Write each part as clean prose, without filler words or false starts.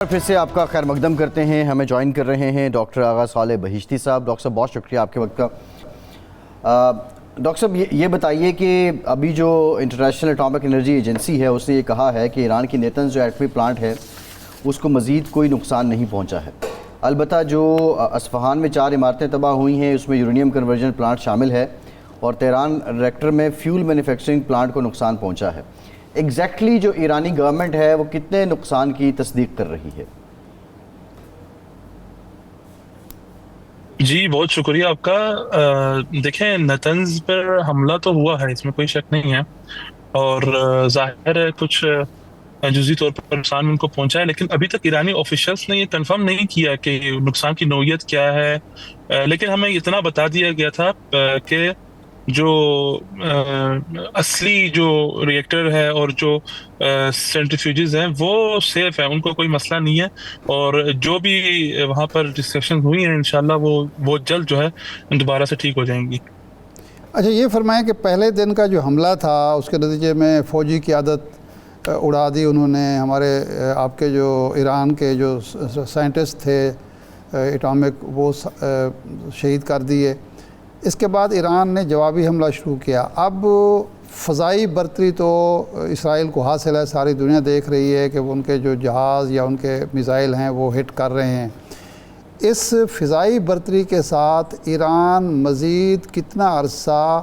پھر سے آپ کا خیر مقدم کرتے ہیں. ہمیں جوائن کر رہے ہیں ڈاکٹر آغا صالح بہشتی صاحب. ڈاکٹر صاحب بہت شکریہ آپ کے وقت کا. ڈاکٹر صاحب یہ بتائیے کہ ابھی جو انٹرنیشنل اٹامک انرجی ایجنسی ہے اس نے یہ کہا ہے کہ ایران کی نیتنز جو ایٹمی پلانٹ ہے اس کو مزید کوئی نقصان نہیں پہنچا ہے. البتہ جو اصفہان میں 4 عمارتیں تباہ ہوئی ہیں اس میں یورینیم کنورژن پلانٹ شامل ہے اور تہران ریکٹر میں فیول مینوفیکچرنگ پلانٹ کو نقصان پہنچا ہے. ایگزیکٹلی جو ایرانی گورنمنٹ ہے وہ کتنے نقصان کی تصدیق کر رہی ہے؟ جی بہت شکریہ آپ کا. دیکھیں نتنز پر حملہ تو ہوا ہے، اس میں کوئی شک نہیں ہے، اور ظاہر ہے کچھ جزوی طور پر نقصان ان کو پہنچا ہے، لیکن ابھی تک ایرانی آفیشلز نے یہ کنفرم نہیں کیا کہ نقصان کی نوعیت کیا ہے. لیکن ہمیں اتنا بتا دیا گیا تھا کہ جو اصلی جو ریئیکٹر ہے اور جو سینٹریفیوجز ہیں وہ سیف ہیں، ان کو کوئی مسئلہ نہیں ہے، اور جو بھی وہاں پر ڈسکشن ہوئی ہیں انشاءاللہ وہ جلد جو ہے دوبارہ سے ٹھیک ہو جائیں گی. اچھا یہ فرمائیں کہ پہلے دن کا جو حملہ تھا اس کے نتیجے میں فوجی قیادت اڑا دی انہوں نے، ہمارے آپ کے جو ایران کے جو سائنٹسٹ تھے اٹامک وہ شہید کر دیے. اس کے بعد ایران نے جوابی حملہ شروع کیا. اب فضائی برتری تو اسرائیل کو حاصل ہے، ساری دنیا دیکھ رہی ہے کہ وہ ان کے جو جہاز یا ان کے میزائل ہیں وہ ہٹ کر رہے ہیں. اس فضائی برتری کے ساتھ ایران مزید کتنا عرصہ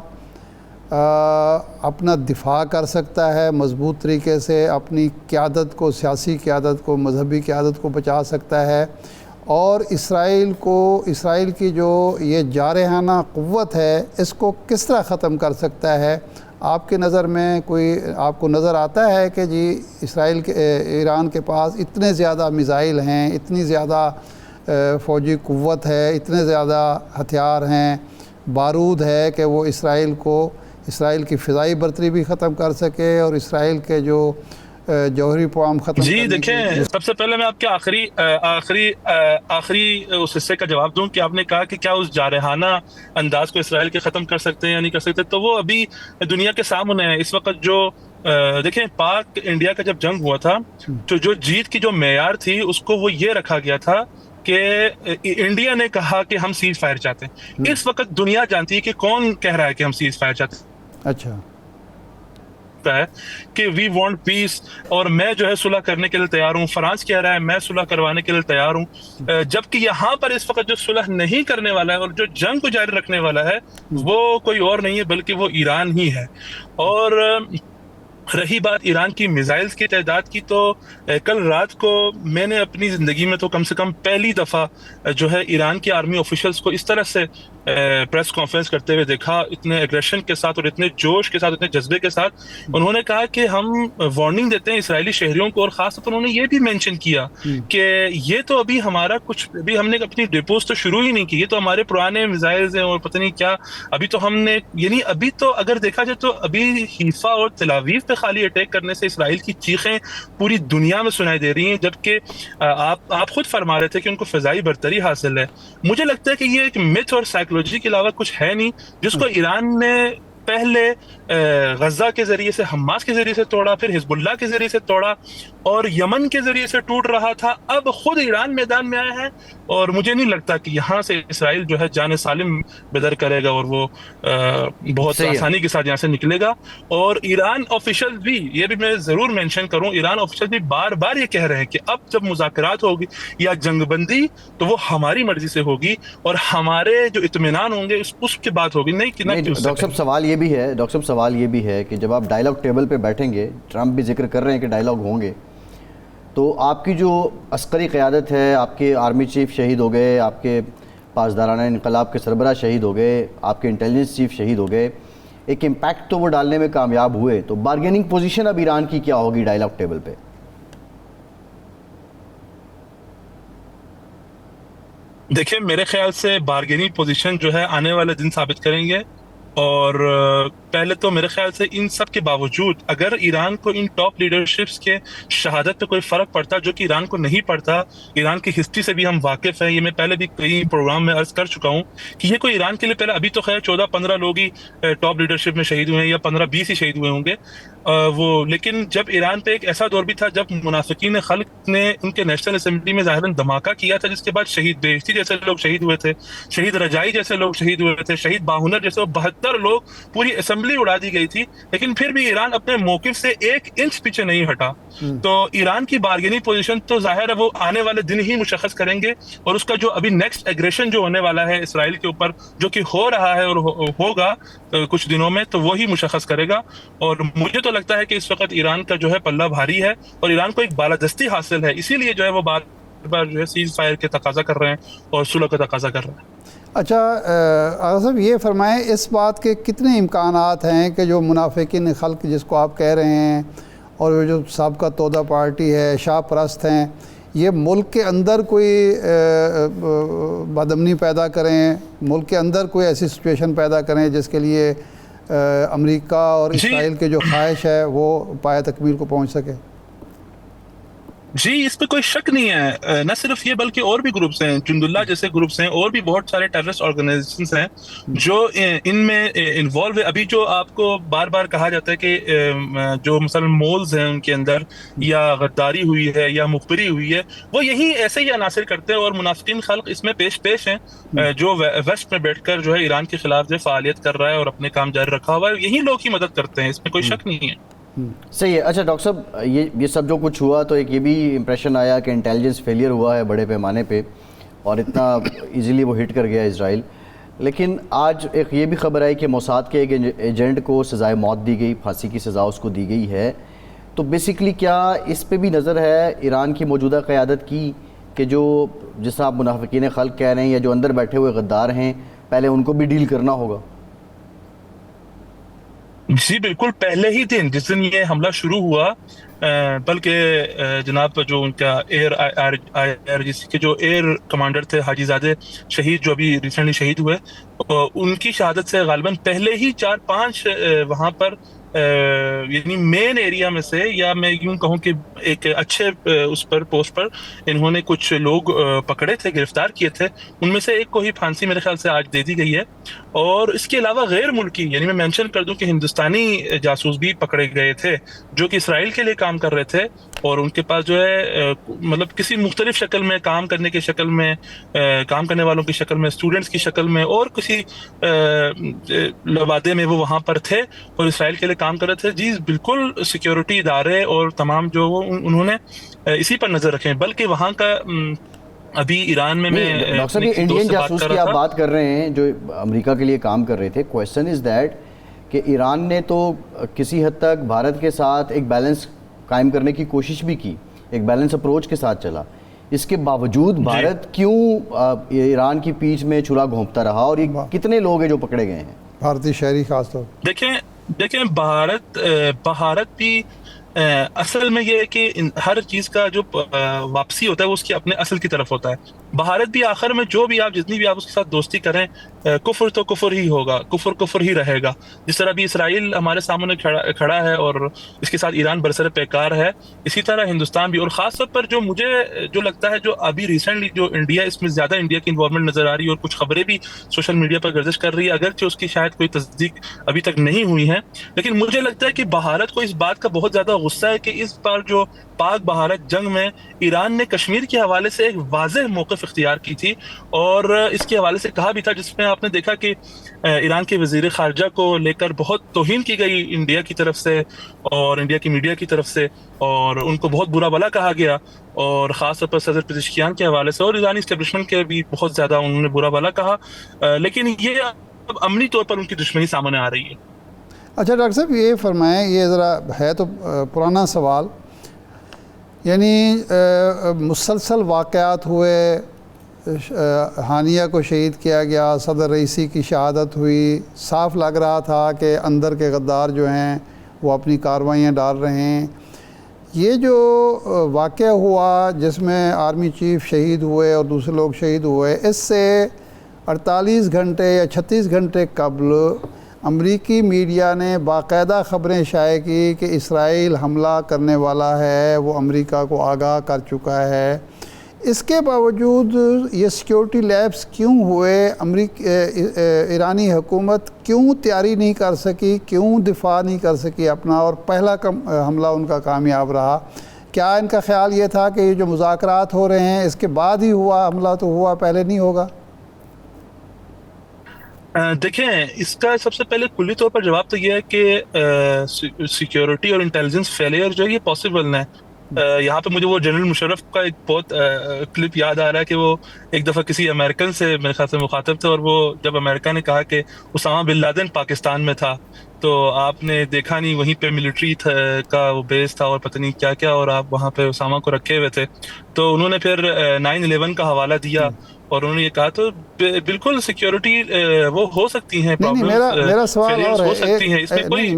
اپنا دفاع کر سکتا ہے، مضبوط طریقے سے اپنی قیادت کو، سیاسی قیادت کو، مذہبی قیادت کو بچا سکتا ہے، اور اسرائیل کی جو یہ جارحانہ قوت ہے اس کو کس طرح ختم کر سکتا ہے؟ آپ کی نظر میں آپ کو نظر آتا ہے کہ جی ایران کے پاس اتنے زیادہ میزائل ہیں، اتنی زیادہ فوجی قوت ہے، اتنے زیادہ ہتھیار ہیں، بارود ہے کہ وہ اسرائیل کی فضائی برتری بھی ختم کر سکے اور اسرائیل کے جو جوہری پروگرام ختم جی کرنے کی؟ دیکھیں، سب سے پہلے میں آپ کے آخری اس حصے کا جواب دوں کہ آپ نے کہا کہ کیا اس جارحانہ انداز کو اسرائیل کے ختم کر سکتے ہیں یا نہیں کر سکتے، تو وہ ابھی دنیا کے سامنے ہے. اس وقت جو دیکھیں پاک انڈیا کا جب جنگ ہوا تھا تو جو جیت کی جو معیار تھی اس کو وہ یہ رکھا گیا تھا کہ انڈیا نے کہا کہ ہم سیز فائر چاہتے ہیں. اس وقت دنیا جانتی ہے کہ کون کہہ رہا ہے کہ ہم سیز فائر چاہتے ہیں. اچھا ہے کہ وی وانٹ پیس، اور میں جو ہے صلح کرنے کے لیے تیار ہوں. فرانس کہہ رہا ہے میں صلح کروانے کے لیے تیار ہوں، جبکہ یہاں پر اس وقت جو صلح نہیں کرنے والا ہے اور جو جنگ کو جاری رکھنے والا ہے وہ کوئی اور نہیں ہے بلکہ وہ ایران ہی ہے. اور رہی بات ایران کی میزائلز کی تعداد کی، تو کل رات کو میں نے اپنی زندگی میں تو کم سے کم پہلی دفعہ جو ہے ایران کی آرمی آفیشلز کو اس طرح سے پریس کانفرنس کرتے ہوئے دیکھا، اتنے ایگریشن کے ساتھ اور اتنے جوش کے ساتھ، اتنے جذبے کے ساتھ. انہوں نے کہا کہ ہم وارننگ دیتے ہیں اسرائیلی شہریوں کو، اور خاص طور پر انہوں نے یہ بھی مینشن کیا کہ یہ تو ابھی ہمارا ابھی ہم نے اپنی ڈیپوز تو شروع ہی نہیں کی، یہ تو ہمارے پرانے میزائلز ہیں اور پتہ نہیں کیا. ابھی تو ہم نے یعنی ابھی تو اگر دیکھا جائے تو ابھی حیفا اور تل ابیب پہ خالی اٹیک کرنے سے اسرائیل کی چیخیں پوری دنیا میں سنائی دے رہی ہیں، جبکہ آپ خود فرما رہے تھے کہ ان کو فضائی برتری حاصل ہے. مجھے لگتا ہے کہ یہ ایک متھ اور سائیکولوجی کے علاوہ کچھ ہے نہیں، جس کو ایران نے پہلے غزہ کے ذریعے سے، حماس کے ذریعے سے توڑا، پھر حزب اللہ کے ذریعے سے توڑا، اور یمن کے ذریعے سے ٹوٹ رہا تھا. اب خود ایران میدان میں آئے ہیں، اور مجھے نہیں لگتا کہ یہاں سے اسرائیل جو ہے جان سالم بدر کرے گا اور وہ بہت آسانی کے ساتھ یہاں سے نکلے گا. اور ایران آفیشل بھی، یہ بھی میں ضرور مینشن کروں، ایران آفیشل بھی بار بار یہ کہہ رہے ہیں کہ اب جب مذاکرات ہوگی یا جنگ بندی تو وہ ہماری مرضی سے ہوگی اور ہمارے جو اطمینان ہوں گے اس کی بات ہوگی، نہیں کہ ڈاکٹر صاحب سوال یہ بھی ہے کہ جب آپ ڈائیلاگ ٹیبل پہ بیٹھیں گے، ٹرمپ بھی ذکر کر رہے ہیں کہ ڈائیلاگ ہوں گے، تو آپ کی جو عسکری قیادت ہے، آپ کے آرمی چیف شہید ہو گئے، آپ کے پاسدارانہ انقلاب کے سربراہ شہید ہو گئے، آپ کے انٹیلیجنس چیف شہید ہو گئے، ایک امپیکٹ تو وہ ڈالنے میں کامیاب ہوئے، تو بارگیننگ پوزیشن اب ایران کی کیا ہوگی ڈائیلاگ ٹیبل پہ؟ دیکھیں میرے خیال سے بارگیننگ پوزیشن جو ہے آنے والے دن ثابت کریں گے، اور پہلے تو میرے خیال سے ان سب کے باوجود اگر ایران کو ان ٹاپ لیڈرشپس کے شہادت پہ کوئی فرق پڑتا جو کہ ایران کو نہیں پڑتا، ایران کی ہسٹری سے بھی ہم واقف ہیں، یہ میں پہلے بھی کئی پروگرام میں عرض کر چکا ہوں کہ یہ کوئی ایران کے لیے پہلے ابھی تو خیر 14-15 لوگ ہی ٹاپ لیڈرشپ میں شہید ہوئے ہیں یا 15-20 ہی شہید ہوئے ہوں گے لیکن جب ایران پہ ایک ایسا دور بھی تھا جب منافقین خلق نے ان کے نیشنل اسمبلی میں ظاہراً دھماکہ کیا تھا، جس کے بعد شہید بہشتی جیسے لوگ شہید ہوئے تھے، شہید رجائی جیسے لوگ شہید ہوئے تھے، شہید باہنر جیسے 72 لوگ، پوری اسمبلی اڑا دی گئی تھی، لیکن پھر بھی ایران اپنے موقف سے 1 انچ پیچھے نہیں ہٹا۔ تو ایران کی بارگیننگ پوزیشن تو ظاہر ہے وہ آنے والے دن ہی مشخص کریں گے، اور اس کا جو ابھی نیکسٹ ایگریشن جو ہونے والا ہے اسرائیل کے اوپر، جو کہ ہو رہا ہے اور ہوگا کچھ دنوں میں، تو وہی مشخص کرے گا۔ اور مجھے تو لگتا ہے کہ اس وقت ایران کا جو ہے پلہ بھاری ہے اور ایران کو ایک بالادستی حاصل ہے، اسی لیے جو ہے وہ بار بار جو ہے سیز فائر کے تقاضا کر رہے ہیں اور صلح کا تقاضا کر رہے ہیں۔ اچھا آغا صاحب یہ فرمائیں، اس بات کے کتنے امکانات ہیں کہ جو منافقین خلق جس کو آپ کہہ رہے ہیں اور جو سابقہ تودا پارٹی ہے، شاہ پرست ہیں، یہ ملک کے اندر کوئی بدامنی پیدا کریں، ملک کے اندر کوئی ایسی سچویشن پیدا کریں جس کے لیے امریکہ اور اسرائیل کے جو خواہش ہے وہ پایہ تکمیل کو پہنچ سکے؟ جی اس پہ کوئی شک نہیں ہے، نہ صرف یہ بلکہ اور بھی گروپس ہیں، جند اللہ جیسے گروپس ہیں، اور بھی بہت سارے ٹیررسٹ آرگنائزیشنز ہیں جو ان میں انوالو ہے۔ ابھی جو آپ کو بار بار کہا جاتا ہے کہ جو مثلا مولز ہیں ان کے اندر یا غداری ہوئی ہے یا مخبری ہوئی ہے، وہ یہی ایسے ہی عناصر کرتے ہیں، اور منافقین خلق اس میں پیش ہیں جو ویسٹ میں بیٹھ کر جو ہے ایران کے خلاف جو فعالیت کر رہا ہے اور اپنے کام جاری رکھا ہوا ہے، یہی لوگ ہی مدد کرتے ہیں، اس میں کوئی شک نہیں ہے۔ صحیح ہے۔ اچھا ڈاکٹر صاحب، یہ سب جو کچھ ہوا تو ایک یہ بھی امپریشن آیا کہ انٹیلیجنس فیلئر ہوا ہے بڑے پیمانے پہ اور اتنا ایزیلی وہ ہٹ کر گیا اسرائیل، لیکن آج ایک یہ بھی خبر آئی کہ موساد کے ایک ایجنٹ کو سزائے موت دی گئی، پھانسی کی سزا اس کو دی گئی ہے۔ تو بیسیکلی کیا اس پہ بھی نظر ہے ایران کی موجودہ قیادت کی کہ جو جس طرح آپ منافقین خلق کہہ رہے ہیں یا جو اندر بیٹھے ہوئے غدار ہیں پہلے ان کو بھی ڈیل کرنا ہوگا؟ جی بالکل، پہلے ہی دن جس دن یہ حملہ شروع ہوا، بلکہ جناب جو ان کا ایئر جس کے جو ایئر کمانڈر تھے حاجی زادے شہید، جو ابھی ریسنٹلی شہید ہوئے، ان کی شہادت سے غالباً پہلے ہی 4-5 وہاں پر یعنی مین ایریا میں سے، یا میں یوں کہوں کہ ایک اچھے اس پر پوسٹ پر انہوں نے کچھ لوگ پکڑے تھے، گرفتار کیے تھے، ان میں سے ایک کو ہی پھانسی میرے خیال سے آج دے دی گئی ہے۔ اور اس کے علاوہ غیر ملکی، یعنی میں مینشن کر دوں کہ ہندوستانی جاسوس بھی پکڑے گئے تھے جو کہ اسرائیل کے لیے کام کر رہے تھے، اور ان کے پاس جو ہے مطلب کسی مختلف شکل میں کام کرنے کی شکل میں، کام کرنے والوں کی شکل میں، اسٹوڈنٹس کی شکل میں، اور کسی لبادے میں وہ وہاں پر تھے اور اسرائیل کے لیے کام کر رہے تھے۔ جی بالکل، سیکیورٹی ادارے اور تمام جو انہوں نے اسی پر نظر رکھے ہیں، بلکہ وہاں کا ابھی ایران میں ڈاکٹر صاحب یہ انڈین جاسوس کی آپ بات کر رہے ہیں جو امریکہ کے لیے کام کر رہے تھے، کویسچن از دیٹ کہ ایران نے تو کسی حد تک بھارت کے ساتھ ایک بیلنس قائم کرنے کی کوشش بھی کی، ایک بیلنس اپروچ کے ساتھ چلا، اس کے باوجود بھارت کیوں ایران کی پیٹھ میں چھرا گھونپتا رہا، اور یہ کتنے لوگ ہیں جو پکڑے گئے ہیں بھارتی شہری خاص طور؟ دیکھیں بھارت بھی اصل میں یہ ہے کہ ہر چیز کا جو واپسی ہوتا ہے وہ اس کے اپنے اصل کی طرف ہوتا ہے۔ بھارت بھی آخر میں جو بھی آپ جتنی بھی آپ اس کے ساتھ دوستی کریں، کفر تو کفر ہی ہوگا، کفر ہی رہے گا۔ جس طرح بھی اسرائیل ہمارے سامنے کھڑا ہے اور اس کے ساتھ ایران برسر پیکار ہے، اسی طرح ہندوستان بھی۔ اور خاص طور پر جو مجھے جو لگتا ہے، جو ابھی ریسنٹلی جو انڈیا، اس میں زیادہ انڈیا کی انوالومنٹ نظر آ رہی ہے اور کچھ خبریں بھی سوشل میڈیا پر گردش کر رہی ہے، اگرچہ اس کی شاید کوئی تصدیق ابھی تک نہیں ہوئی ہے، لیکن مجھے لگتا ہے کہ بھارت کو اس بات کا بہت زیادہ غصہ ہے کہ اس بار جو پاک بھارت جنگ میں ایران نے کشمیر کے حوالے سے ایک واضح موقف اختیار کی تھی، اور اس کے حوالے سے کہا بھی تھا، جس میں آپ نے دیکھا کہ ایران کے وزیر خارجہ کو لے کر بہت توہین کی گئی انڈیا کی طرف سے اور انڈیا کی میڈیا کی طرف سے، اور ان کو بہت برا بھلا کہا گیا، اور خاص طور پر صدر پزشکیان کے حوالے سے اور ایرانی اسٹیبلشمنٹ کے بھی بہت زیادہ انہوں نے برا بھلا کہا، لیکن یہ اب عملی طور پر ان کی دشمنی سامنے آ رہی ہے۔ اچھا ڈاکٹر صاحب یہ فرمائیں، یہ ذرا ہے تو پرانا سوال، یعنی مسلسل واقعات ہوئے، ہانیہ کو شہید کیا گیا، صدر رئیسی کی شہادت ہوئی، صاف لگ رہا تھا کہ اندر کے غدار جو ہیں وہ اپنی کارروائیاں ڈال رہے ہیں۔ یہ جو واقعہ ہوا جس میں آرمی چیف شہید ہوئے اور دوسرے لوگ شہید ہوئے، اس سے 48 گھنٹے یا 36 گھنٹے قبل امریکی میڈیا نے باقاعدہ خبریں شائع کی کہ اسرائیل حملہ کرنے والا ہے، وہ امریکہ کو آگاہ کر چکا ہے۔ اس کے باوجود یہ سیکیورٹی لیپس کیوں ہوئے؟ ایرانی حکومت کیوں تیاری نہیں کر سکی، کیوں دفاع نہیں کر سکی اپنا، اور پہلا حملہ ان کا کامیاب رہا؟ کیا ان کا خیال یہ تھا کہ یہ جو مذاکرات ہو رہے ہیں اس کے بعد ہی ہوا حملہ، تو ہوا پہلے نہیں ہوگا؟ دیکھیں، اس کا سب سے پہلے کلی طور پر جواب تو یہ ہے کہ سیکیورٹی اور انٹیلیجنس فیلئر جو ہے یہ پاسبل ہے۔ یہاں پہ مجھے وہ جنرل مشرف کا ایک بہت کلپ یاد آ رہا ہے کہ وہ ایک دفعہ کسی امریکن سے میرے خیال سے مخاطب تھے، اور وہ جب امریکہ نے کہا کہ اسامہ بن لادن پاکستان میں تھا تو آپ نے دیکھا نہیں، وہیں پہ ملٹری کا وہ بیس تھا اور پتہ نہیں کیا کیا، اور آپ وہاں پہ اسامہ کو رکھے ہوئے تھے۔ تو انہوں نے پھر 9/11 کا حوالہ دیا اور انہوں نے یہ کہا، تو بالکل سیکیورٹی وہ ہو سکتی ہیں نہیں، پرابلمز، میرا سوال اور ہو ہے، سکتی ہیں، اس میں کوئی